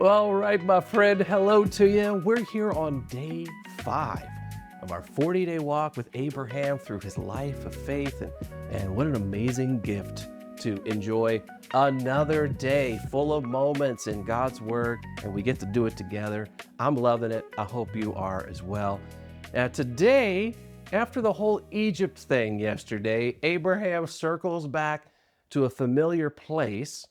All right, my friend, hello to you. We're here on day 5 of our 40-day walk with Abraham through his life of faith. And what an amazing gift to enjoy another day full of moments in God's Word, and we get to do it together. I'm loving it. I hope you are as well. Now, today, after the whole Egypt thing yesterday, Abraham circles back to a familiar place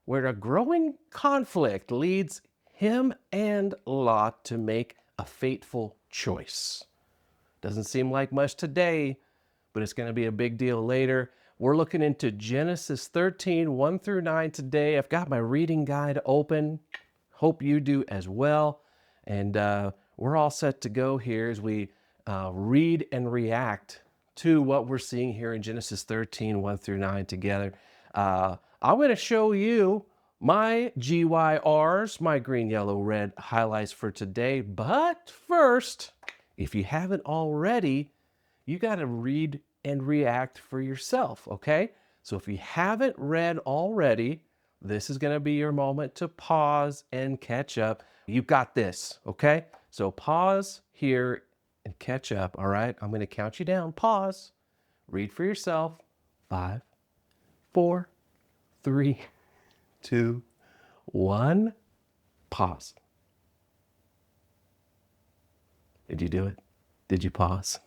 where a growing conflict leads him and Lot to make a fateful choice. Doesn't seem like much today, but it's going to be a big deal later. We're looking into Genesis 13, 1 through 9 today. I've got my reading guide open. Hope you do as well. And we're all set to go here as we read and react to what we're seeing here in Genesis 13, 1 through 9 together. I'm going to show you my GYRs, my green, yellow, red highlights for today. But first, if you haven't already, you got to read and react for yourself, okay? So if you haven't read already, this is going to be your moment to pause and catch up. You've got this, okay? So pause here and catch up, all right? I'm going to count you down. Pause. Read for yourself. 5, 4, 3, 2, 1. Pause. Did you do it? Did you pause?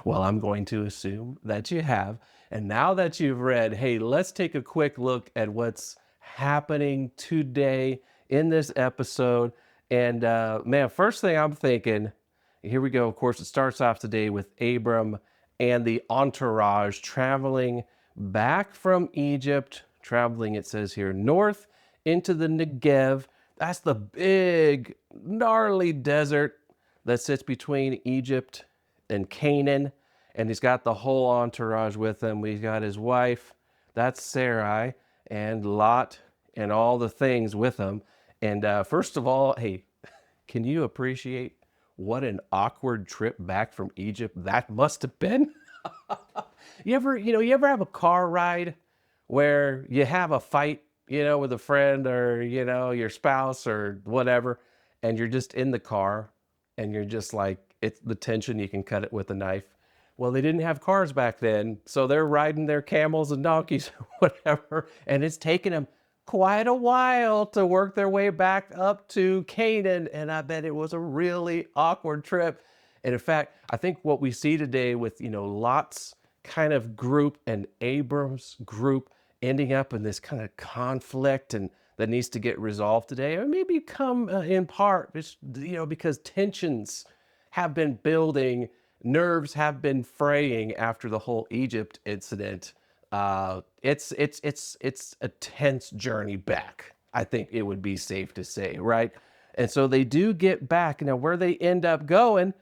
Well, I'm going to assume that you have. And now that you've read, hey, let's take a quick look at what's happening today in this episode. And man, first thing I'm thinking, here we go. Of course, it starts off today with Abram and the entourage traveling back from Egypt, traveling, it says here, north into the Negev. That's the big, gnarly desert that sits between Egypt and Canaan. And he's got the whole entourage with him. We've got his wife, that's Sarai, and Lot, and all the things with him. And first of all, hey, can you appreciate what an awkward trip back from Egypt that must have been? You ever have a car ride where you have a fight, with a friend or, your spouse or whatever, and you're just in the car and you're just like, it's the tension, you can cut it with a knife. Well, they didn't have cars back then, so they're riding their camels and donkeys or whatever, and it's taken them quite a while to work their way back up to Canaan, and I bet it was a really awkward trip. And in fact, I think what we see today with, Lot's kind of group and Abram's group ending up in this kind of conflict and that needs to get resolved today, or maybe come in part, just, because tensions have been building, nerves have been fraying after the whole Egypt incident. It's a tense journey back, I think it would be safe to say, right? And so they do get back. Now, where they end up going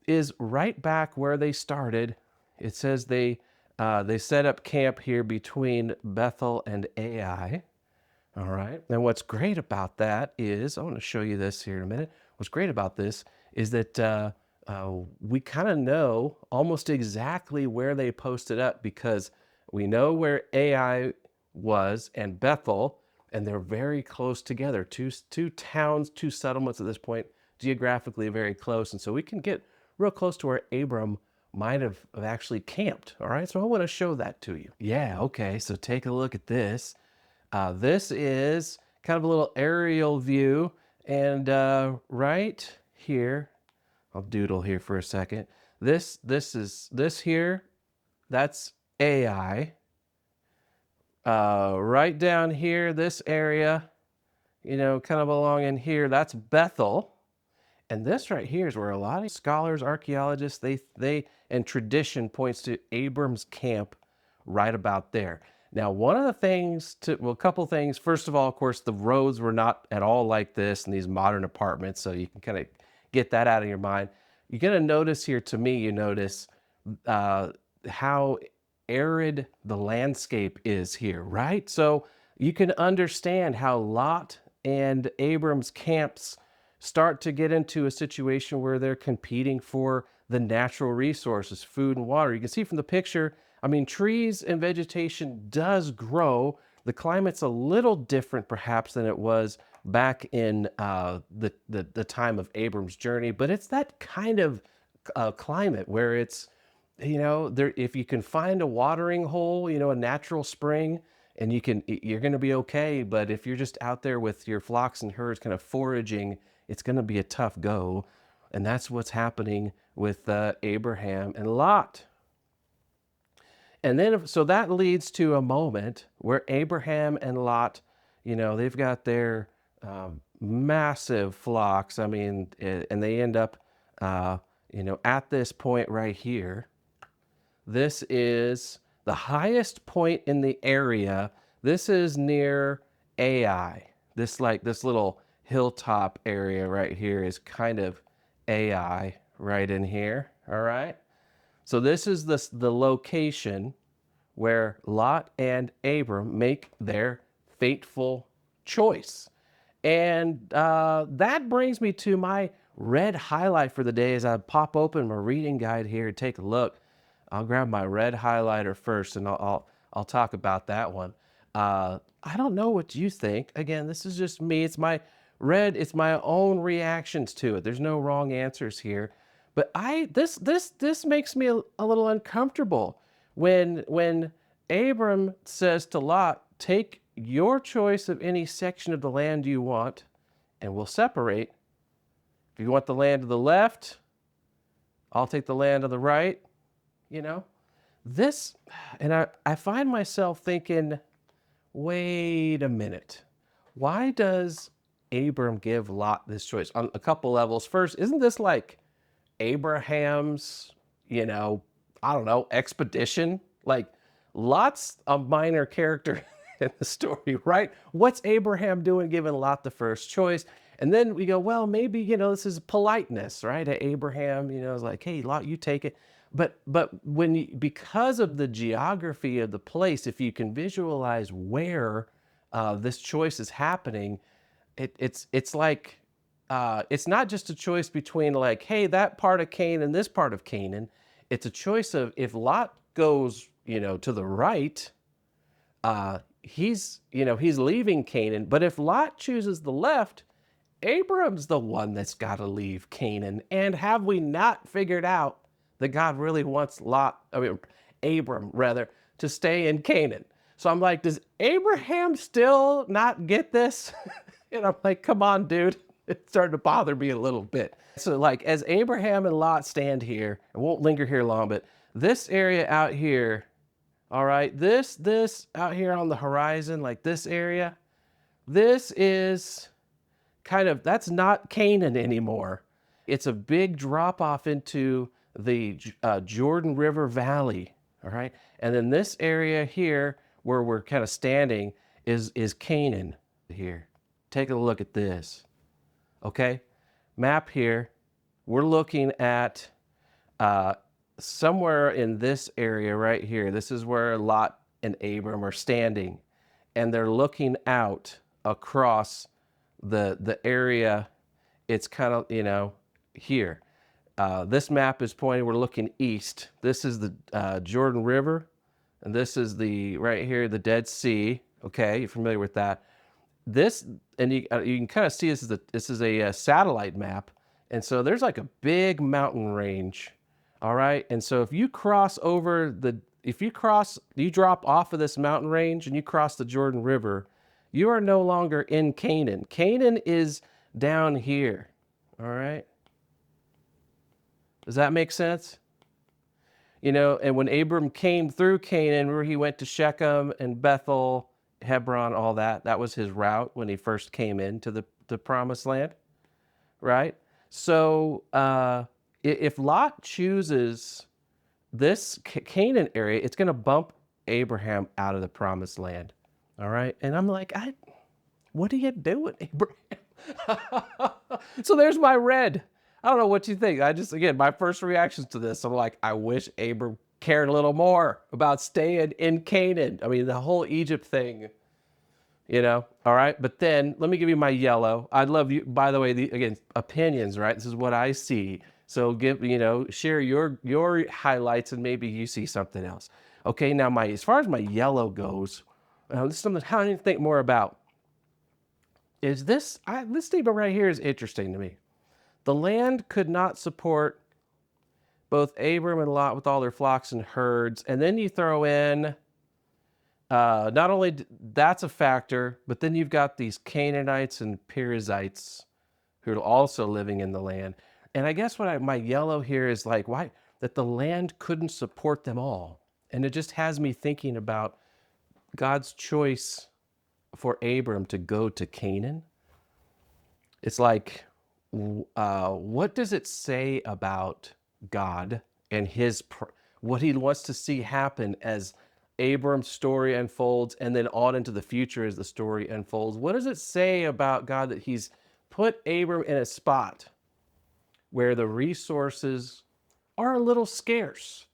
is right back where they started. It says they set up camp here between Bethel and Ai. All right. And what's great about that is, I want to show you this here in a minute. What's great about this is that we kind of know almost exactly where they posted up, because we know where Ai was and Bethel, and they're very close together. Two towns, two settlements at this point, geographically very close. And so we can get real close to where Abram might have actually camped. All right. So I want to show that to you. Yeah. Okay. So take a look at this. This is kind of a little aerial view, and right here, I'll doodle here for a second. This here, that's Ai. Right down here, this area, kind of along in here, that's Bethel. And this right here is where a lot of scholars, archaeologists, they and tradition points to Abram's camp right about there. Now, a couple things. First of all, of course, the roads were not at all like this in these modern apartments, so you can kind of get that out of your mind. You're going to notice here, to me, you notice how arid the landscape is here, right? So you can understand how Lot and Abram's camps start to get into a situation where they're competing for the natural resources, food and water. You can see from the picture, I mean, trees and vegetation does grow. The climate's a little different perhaps than it was back in the time of Abram's journey, but it's that kind of climate where it's, there, if you can find a watering hole, a natural spring, and you're going to be okay. But if you're just out there with your flocks and herds kind of foraging, it's going to be a tough go. And that's what's happening with Abraham and Lot. And then, so that leads to a moment where Abraham and Lot, they've got their massive flocks. I mean, and they end up, at this point right here. This is the highest point in the area. This is near Ai. This little hilltop area right here is kind of Ai right in here. All right. So this is the location where Lot and Abram make their fateful choice. And that brings me to my red highlight for the day. As I pop open my reading guide here and take a look, I'll grab my red highlighter first, and I'll talk about that one. I don't know what you think. Again, this is just me. It's my own reactions to it. There's no wrong answers here. But this makes me a little uncomfortable when Abram says to Lot, "Take your choice of any section of the land you want, and we'll separate. If you want the land to the left, I'll take the land to the right." This, and I find myself thinking, wait a minute. Why does Abram give Lot this choice on a couple levels? First, isn't this like Abraham's, I don't know, expedition? Like, Lot's a minor character in the story, right? What's Abraham doing giving Lot the first choice? And then we go, well, maybe, this is politeness, right? Abraham, is like, hey, Lot, you take it. But because of the geography of the place, if you can visualize where this choice is happening, it's like, it's not just a choice between like, hey, that part of Canaan and this part of Canaan. It's a choice of, if Lot goes, to the right, he's leaving Canaan. But if Lot chooses the left, Abram's the one that's got to leave Canaan. And have we not figured out that God really wants Abram rather, to stay in Canaan? So I'm like, does Abraham still not get this? And I'm like, come on, dude. It's starting to bother me a little bit. So like, as Abraham and Lot stand here, I won't linger here long, but this area out here, all right, this out here on the horizon, like this area, this is that's not Canaan anymore. It's a big drop off into the Jordan River Valley, all right? And then this area here where we're kind of standing is Canaan here. Take a look at this, okay? Map here. We're looking at somewhere in this area right here. This is where Lot and Abram are standing, and they're looking out across the area. It's kind of, here. This map is pointing, we're looking east. This is the Jordan River, and this is right here, the Dead Sea. Okay, you're familiar with that. This, and you can kind of see this is a satellite map. And so there's like a big mountain range. All right. And so if you cross over you drop off of this mountain range and you cross the Jordan River, you are no longer in Canaan. Canaan is down here. All right. Does that make sense? And when Abram came through Canaan, where he went to Shechem and Bethel, Hebron, all that was his route when he first came into the promised land, right? So if Lot chooses this Canaan area, it's going to bump Abraham out of the promised land, all right? And I'm like, what are you doing, Abraham? So there's my red. I don't know what you think. Again, my first reactions to this, I'm like, I wish Abram cared a little more about staying in Canaan. I mean, the whole Egypt thing, all right? But then let me give you my yellow. I'd love you, by the way, again, opinions, right? This is what I see. So share your highlights, and maybe you see something else. Okay, now as far as my yellow goes, this is something I need to think more about. is this statement right here is interesting to me. The land could not support both Abram and Lot with all their flocks and herds. And then you throw in, not only that's a factor, but then you've got these Canaanites and Perizzites who are also living in the land. And I guess my yellow here is like, why? That the land couldn't support them all. And it just has me thinking about God's choice for Abram to go to Canaan. It's like, what does it say about God and what he wants to see happen as Abram's story unfolds and then on into the future as the story unfolds? What does it say about God that he's put Abram in a spot where the resources are a little scarce?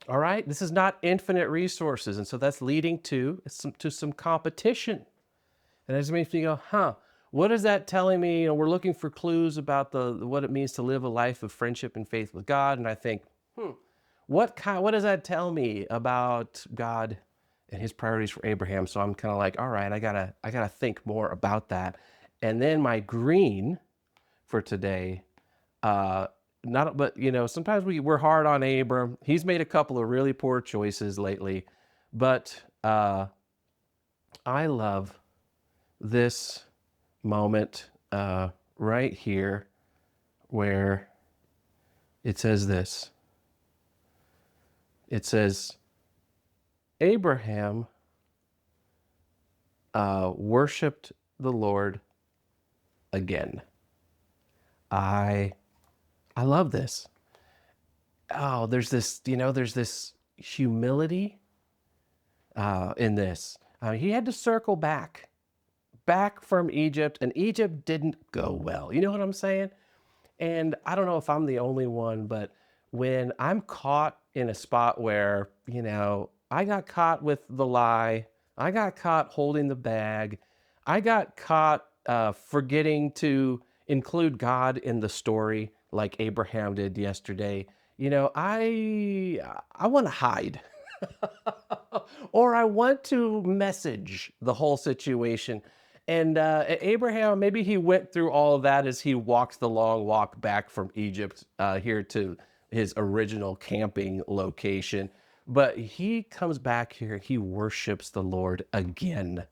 All right, this is not infinite resources, and so that's leading to some competition. And it just makes me go, what is that telling me? You know, we're looking for clues about what it means to live a life of friendship and faith with God. And I think, what does that tell me about God and his priorities for Abraham? So I'm kind of like, all right, I gotta think more about that. And then my green for today, sometimes we're hard on Abram. He's made a couple of really poor choices lately, but I love this moment right here where it says this. It says, Abraham worshiped the Lord again. I love this. Oh, there's this humility in this. He had to circle back from Egypt, and Egypt didn't go well. You know what I'm saying? And I don't know if I'm the only one, but when I'm caught in a spot where, I got caught with the lie, I got caught holding the bag, I got caught forgetting to include God in the story like Abraham did yesterday, I want to hide. Or I want to message the whole situation. And Abraham, maybe he went through all of that as he walked the long walk back from Egypt here to his original camping location. But he comes back here, he worships the Lord again.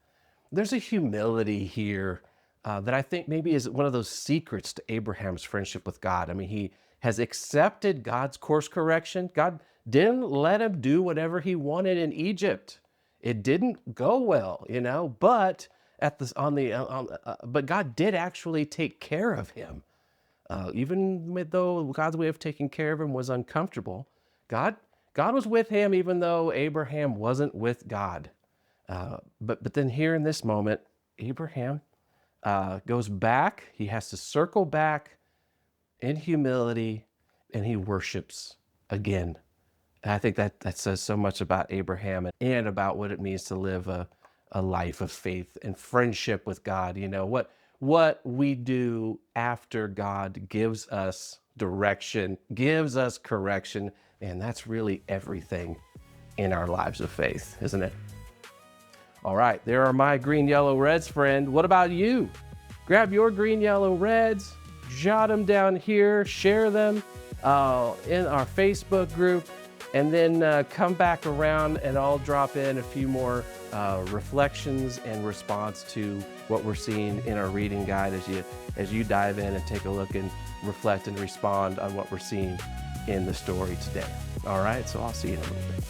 There's a humility here that I think maybe is one of those secrets to Abraham's friendship with God. I mean, he has accepted God's course correction. God didn't let him do whatever he wanted in Egypt. It didn't go well, but but God did actually take care of him. Even though God's way of taking care of him was uncomfortable, God was with him even though Abraham wasn't with God. But then here in this moment, Abraham goes back. He has to circle back in humility, and he worships again. And I think that says so much about Abraham and about what it means to live a life of faith and friendship with God. What we do after God gives us direction, gives us correction, and that's really everything in our lives of faith, isn't it? All right, there are my green, yellow, reds, friend. What about you? Grab your green, yellow, reds, jot them down here, share them in our Facebook group, and then come back around and I'll drop in a few more reflections and response to what we're seeing in our reading guide as you dive in and take a look and reflect and respond on what we're seeing in the story today. All right, so I'll see you in a little bit.